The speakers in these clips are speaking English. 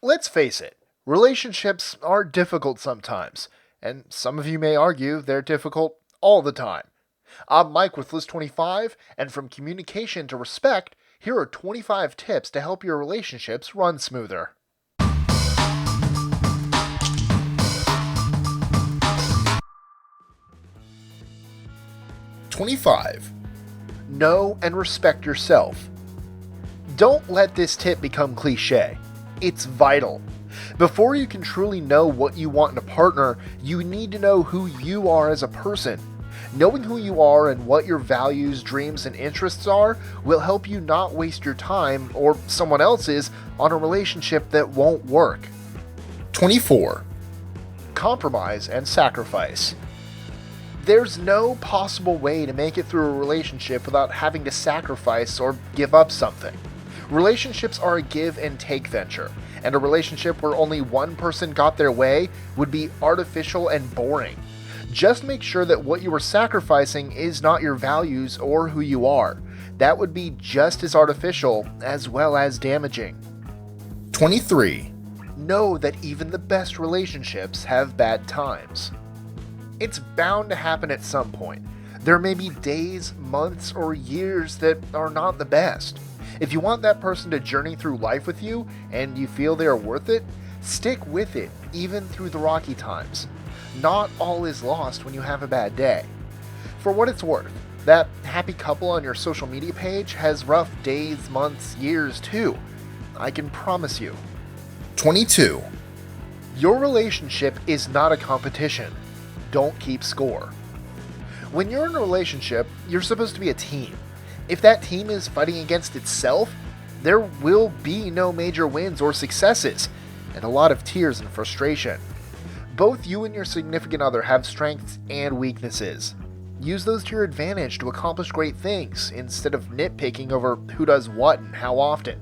Let's face it, relationships are difficult sometimes, and some of you may argue they're difficult all the time. I'm Mike with List 25, and from communication to respect, here are 25 tips to help your relationships run smoother. 25. Know and respect yourself. Don't let this tip become cliche. It's vital. Before you can truly know what you want in a partner, you need to know who you are as a person. Knowing who you are and what your values, dreams, and interests are will help you not waste your time, or someone else's, on a relationship that won't work. 24. Compromise and sacrifice. There's no possible way to make it through a relationship without having to sacrifice or give up something. Relationships are a give and take venture, and a relationship where only one person got their way would be artificial and boring. Just make sure that what you are sacrificing is not your values or who you are. That would be just as artificial as well as damaging. 23. Know that even the best relationships have bad times. It's bound to happen at some point. There may be days, months, or years that are not the best. If you want that person to journey through life with you and you feel they are worth it, stick with it even through the rocky times. Not all is lost when you have a bad day. For what it's worth, that happy couple on your social media page has rough days, months, years too. I can promise you. 22. Your relationship is not a competition. Don't keep score. When you're in a relationship, you're supposed to be a team. If that team is fighting against itself, there will be no major wins or successes, and a lot of tears and frustration. Both you and your significant other have strengths and weaknesses. Use those to your advantage to accomplish great things instead of nitpicking over who does what and how often.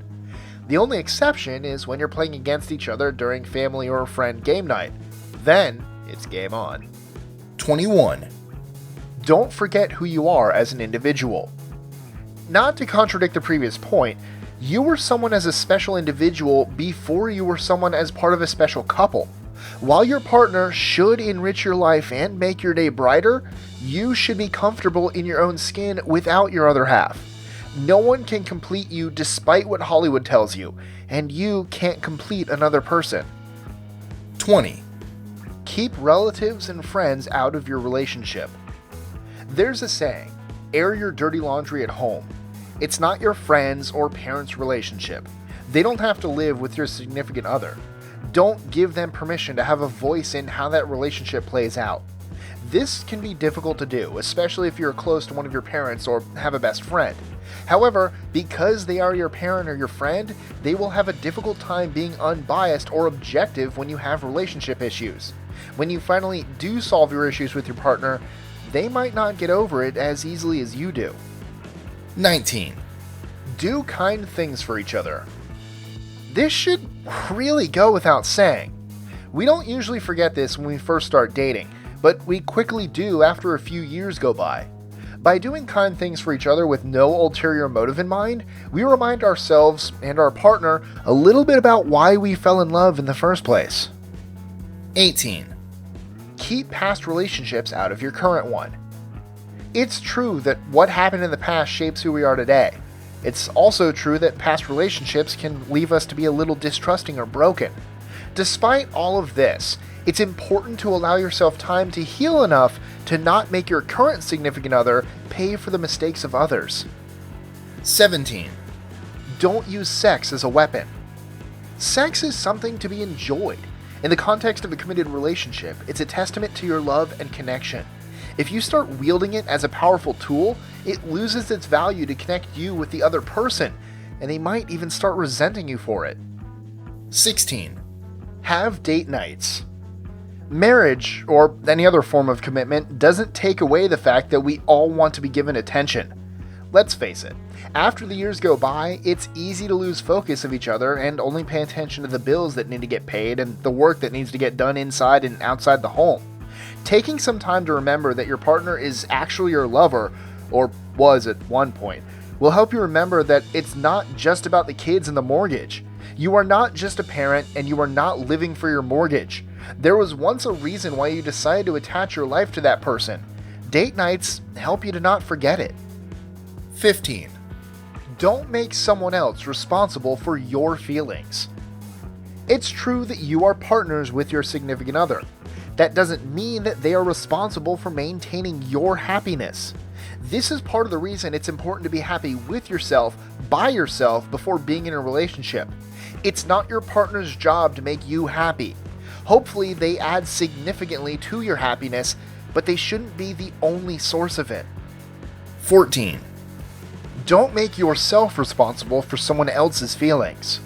The only exception is when you're playing against each other during family or friend game night. Then, it's game on. 21. Don't forget who you are as an individual. Not to contradict the previous point, you were someone as a special individual before you were someone as part of a special couple. While your partner should enrich your life and make your day brighter, you should be comfortable in your own skin without your other half. No one can complete you despite what Hollywood tells you, and you can't complete another person. 20. Keep relatives and friends out of your relationship. There's a saying, air your dirty laundry at home. It's not your friends' or parents' relationship. They don't have to live with your significant other. Don't give them permission to have a voice in how that relationship plays out. This can be difficult to do, especially if you're close to one of your parents or have a best friend. However, because they are your parent or your friend, they will have a difficult time being unbiased or objective when you have relationship issues. When you finally do solve your issues with your partner, they might not get over it as easily as you do. 19. Do kind things for each other. This should really go without saying. We don't usually forget this when we first start dating, but we quickly do after a few years go by. By doing kind things for each other with no ulterior motive in mind, we remind ourselves and our partner a little bit about why we fell in love in the first place. 18. Keep past relationships out of your current one. It's true that what happened in the past shapes who we are today. It's also true that past relationships can leave us to be a little distrusting or broken. Despite all of this, it's important to allow yourself time to heal enough to not make your current significant other pay for the mistakes of others. 17. Don't use sex as a weapon. Sex is something to be enjoyed. In the context of a committed relationship, it's a testament to your love and connection. If you start wielding it as a powerful tool, it loses its value to connect you with the other person, and they might even start resenting you for it. 16. Have date nights. Marriage, or any other form of commitment, doesn't take away the fact that we all want to be given attention. Let's face it, after the years go by, it's easy to lose focus of each other and only pay attention to the bills that need to get paid and the work that needs to get done inside and outside the home. Taking some time to remember that your partner is actually your lover, or was at one point, will help you remember that it's not just about the kids and the mortgage. You are not just a parent, and you are not living for your mortgage. There was once a reason why you decided to attach your life to that person. Date nights help you to not forget it. 15. Don't make someone else responsible for your feelings. It's true that you are partners with your significant other. That doesn't mean that they are responsible for maintaining your happiness. This is part of the reason it's important to be happy with yourself, by yourself, before being in a relationship. It's not your partner's job to make you happy. Hopefully, they add significantly to your happiness, but they shouldn't be the only source of it. 14. Don't make yourself responsible for someone else's feelings.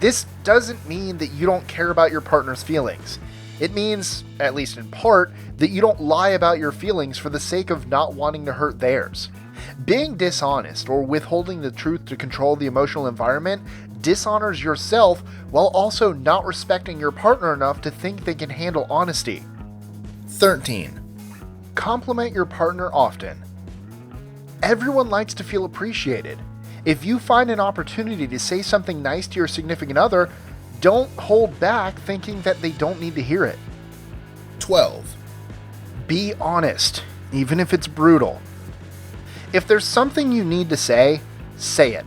This doesn't mean that you don't care about your partner's feelings. It means, at least in part, that you don't lie about your feelings for the sake of not wanting to hurt theirs. Being dishonest or withholding the truth to control the emotional environment dishonors yourself while also not respecting your partner enough to think they can handle honesty. 13. Compliment your partner often. Everyone likes to feel appreciated. If you find an opportunity to say something nice to your significant other, don't hold back thinking that they don't need to hear it. 12. Be honest, even if it's brutal. If there's something you need to say it.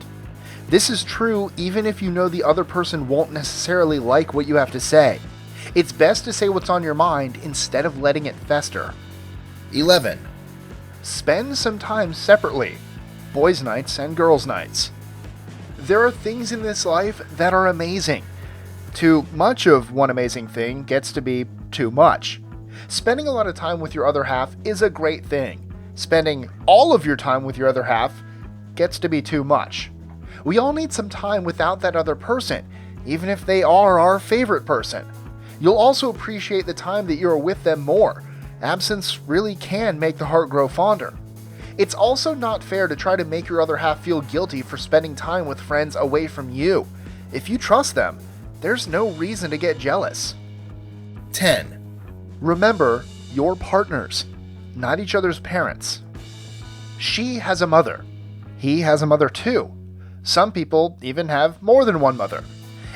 This is true even if you know the other person won't necessarily like what you have to say. It's best to say what's on your mind instead of letting it fester. 11. Spend some time separately. Boys' nights and girls' nights. There are things in this life that are amazing. Too much of one amazing thing gets to be too much. Spending a lot of time with your other half is a great thing. Spending all of your time with your other half gets to be too much. We all need some time without that other person, even if they are our favorite person. You'll also appreciate the time that you are with them more. Absence really can make the heart grow fonder. It's also not fair to try to make your other half feel guilty for spending time with friends away from you. If you trust them, there's no reason to get jealous. 10. Remember, you're partners, not each other's parents. She has a mother. He has a mother too. Some people even have more than one mother.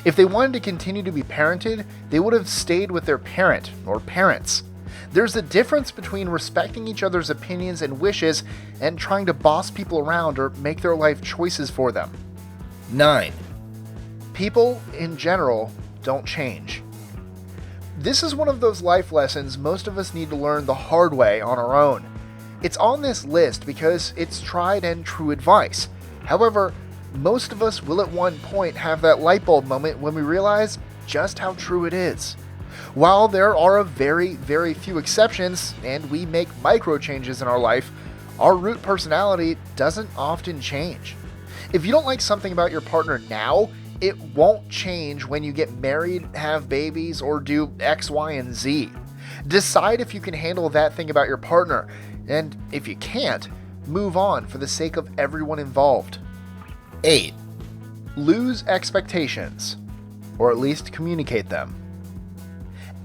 If they wanted to continue to be parented, they would have stayed with their parent or parents. There's a difference between respecting each other's opinions and wishes and trying to boss people around or make their life choices for them. 9. People, in general, don't change. This is one of those life lessons most of us need to learn the hard way on our own. It's on this list because it's tried and true advice. However, most of us will at one point have that light bulb moment when we realize just how true it is. While there are a very, very few exceptions, and we make micro changes in our life, our root personality doesn't often change. If you don't like something about your partner now, it won't change when you get married, have babies, or do X, Y, and Z. Decide if you can handle that thing about your partner, and if you can't, move on for the sake of everyone involved. 8. Lose expectations, or at least communicate them.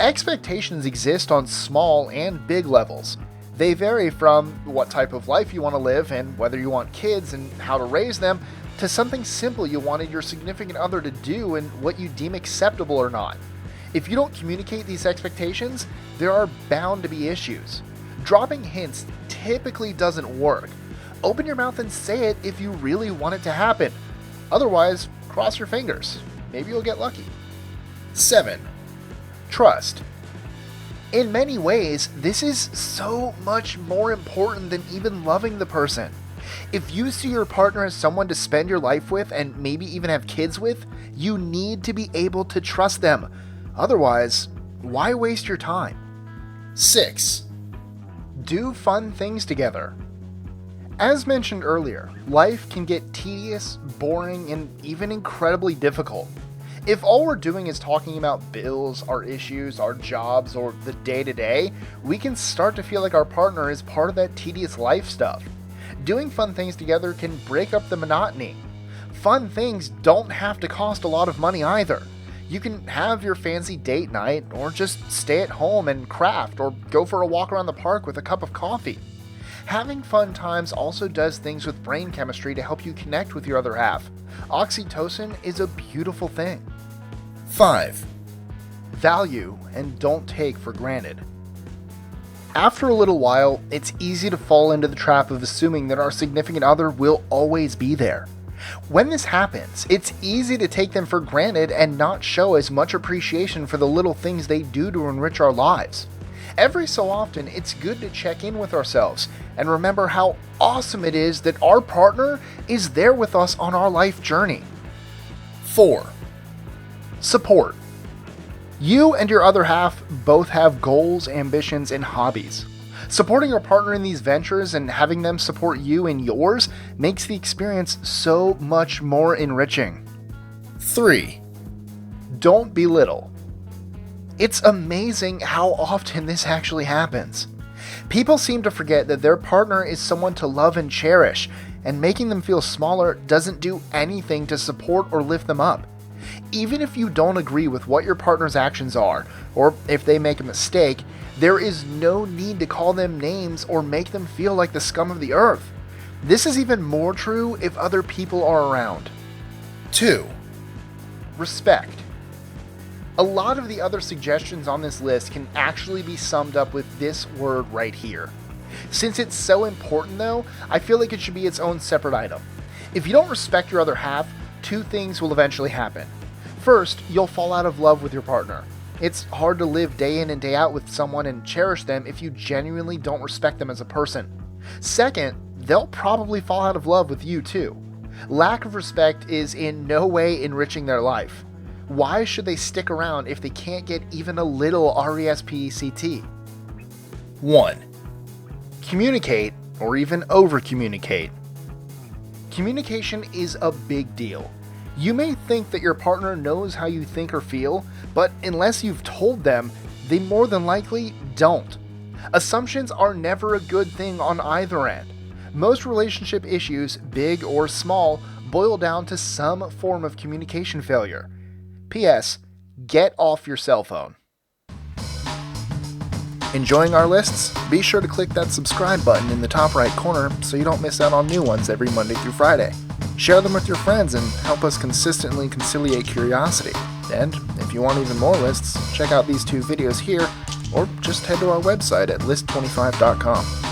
Expectations exist on small and big levels. They vary from what type of life you want to live and whether you want kids and how to raise them, to something simple you wanted your significant other to do and what you deem acceptable or not. If you don't communicate these expectations, there are bound to be issues. Dropping hints typically doesn't work. Open your mouth and say it if you really want it to happen. Otherwise, cross your fingers. Maybe you'll get lucky. 7. Trust. In many ways, this is so much more important than even loving the person. If you see your partner as someone to spend your life with and maybe even have kids with, you need to be able to trust them. Otherwise, why waste your time? 6. Do fun things together. As mentioned earlier, life can get tedious, boring, and even incredibly difficult. If all we're doing is talking about bills, our issues, our jobs, or the day-to-day, we can start to feel like our partner is part of that tedious life stuff. Doing fun things together can break up the monotony. Fun things don't have to cost a lot of money either. You can have your fancy date night, or just stay at home and craft, or go for a walk around the park with a cup of coffee. Having fun times also does things with brain chemistry to help you connect with your other half. Oxytocin is a beautiful thing. 5. Value and don't take for granted. After a little while, it's easy to fall into the trap of assuming that our significant other will always be there. When this happens, it's easy to take them for granted and not show as much appreciation for the little things they do to enrich our lives. Every so often, it's good to check in with ourselves and remember how awesome it is that our partner is there with us on our life journey. 4. Support. You and your other half both have goals, ambitions, and hobbies. Supporting your partner in these ventures and having them support you in yours makes the experience so much more enriching. 3. Don't belittle. It's amazing how often this actually happens. People seem to forget that their partner is someone to love and cherish, and making them feel smaller doesn't do anything to support or lift them up. Even if you don't agree with what your partner's actions are, or if they make a mistake, there is no need to call them names or make them feel like the scum of the earth. This is even more true if other people are around. 2. Respect. A lot of the other suggestions on this list can actually be summed up with this word right here. Since it's so important though, I feel like it should be its own separate item. If you don't respect your other half, two things will eventually happen. First, you'll fall out of love with your partner. It's hard to live day in and day out with someone and cherish them if you genuinely don't respect them as a person. Second, they'll probably fall out of love with you too. Lack of respect is in no way enriching their life. Why should they stick around if they can't get even a little RESPECT? 1. Communicate, or even over-communicate. Communication is a big deal. You may think that your partner knows how you think or feel, but unless you've told them, they more than likely don't. Assumptions are never a good thing on either end. Most relationship issues, big or small, boil down to some form of communication failure. P.S. Get off your cell phone. Enjoying our lists? Be sure to click that subscribe button in the top right corner so you don't miss out on new ones every Monday through Friday. Share them with your friends and help us consistently conciliate curiosity. And if you want even more lists, check out these two videos here, or just head to our website at list25.com.